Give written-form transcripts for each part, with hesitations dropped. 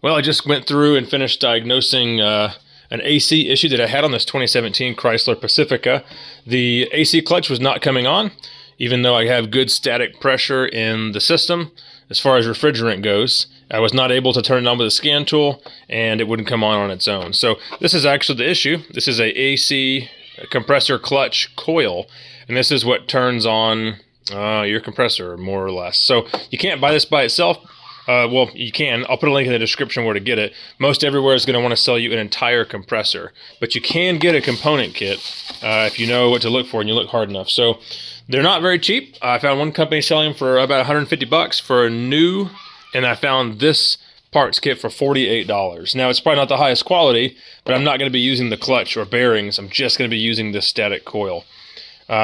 Well, I just went through and finished diagnosing an AC issue that I had on this 2017 Chrysler Pacifica. The AC clutch was not coming on, even though I have good static pressure in the system. As far as refrigerant goes, I was not able to turn it on with a scan tool, and it wouldn't come on its own. So this is actually the issue. This is a AC compressor clutch coil, and this is what turns on your compressor, more or less. So you can't buy this by itself. Well, you can. I'll put a link in the description where to get it. Most everywhere is going to want to sell you an entire compressor, but you can get a component kit if you know what to look for and you look hard enough. So they're not very cheap. I found one company selling them for about 150 bucks for a new, and I found this parts kit for $48. Now, it's probably not the highest quality, but I'm not going to be using the clutch or bearings. I'm just going to be using this static coil.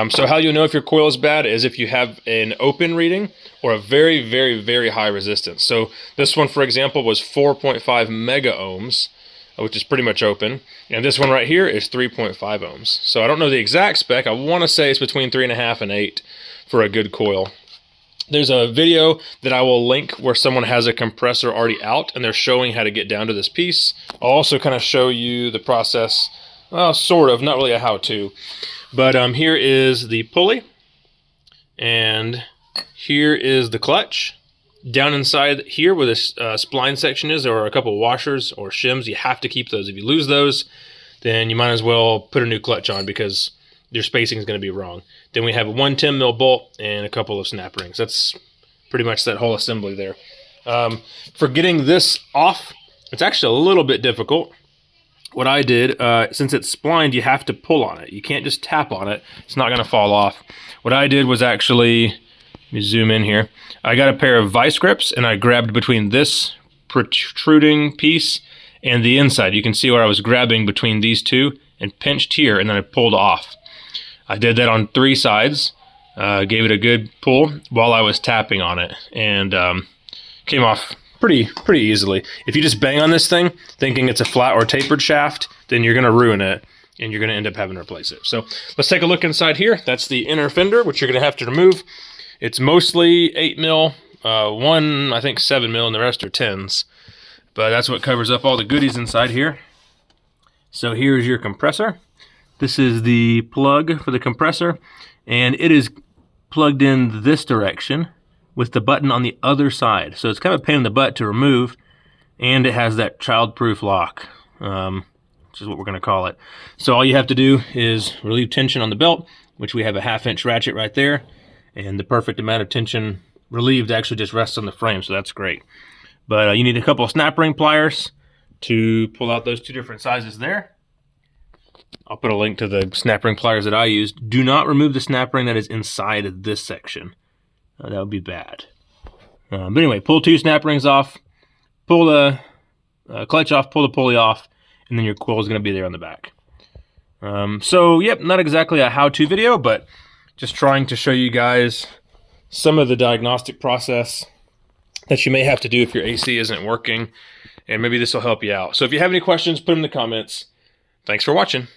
So how you'll know if your coil is bad is if you have an open reading or a very, very, very high resistance. So this one, for example, was 4.5 mega ohms, which is pretty much open. And this one right here is 3.5 ohms. So I don't know the exact spec. I want to say it's between 3.5 and 8 for a good coil. There's a video that I will link where someone has a compressor already out and they're showing how to get down to this piece. I'll also kind of show you the process, well, sort of, not really a how-to. But here is the pulley, and here is the clutch. Down inside here where this spline section is, there are a couple of washers or shims. You have to keep those. If you lose those, then you might as well put a new clutch on because your spacing is going to be wrong. Then we have a 110 mil bolt and a couple of snap rings. That's pretty much that whole assembly there. For getting this off, it's actually a little bit difficult. What I did, since it's splined, you have to pull on it. You can't just tap on it. It's not going to fall off. What I did was actually, let me zoom in here. I got a pair of vice grips, and I grabbed between this protruding piece and the inside. You can see where I was grabbing between these two and pinched here, and then I pulled off. I did that on 3 sides, gave it a good pull while I was tapping on it, and came off pretty easily. If you just bang on this thing thinking it's a flat or tapered shaft, then you're going to ruin it and you're going to end up having to replace it. So let's take a look inside here. That's the inner fender, which you're going to have to remove. It's mostly 8 mil, one I think 7 mil, and the rest are 10s. But that's what covers up all the goodies inside here. So here's your compressor. This is the plug for the compressor, and it is plugged in this direction with the button on the other side. So it's kind of a pain in the butt to remove, and it has that child-proof lock, which is what we're going to call it. So all you have to do is relieve tension on the belt, which we have a 1/2-inch ratchet right there, and the perfect amount of tension relieved actually just rests on the frame, so that's great. But you need a couple of snap ring pliers to pull out those 2 different sizes there. I'll put a link to the snap ring pliers that I used. Do not remove the snap ring that is inside this section. That would be bad. But anyway, pull 2 snap rings off, pull the clutch off, pull the pulley off, and then your coil is going to be there on the back. So, yep, not exactly a how-to video, but just trying to show you guys some of the diagnostic process that you may have to do if your AC isn't working, and maybe this will help you out. So if you have any questions, put them in the comments. Thanks for watching.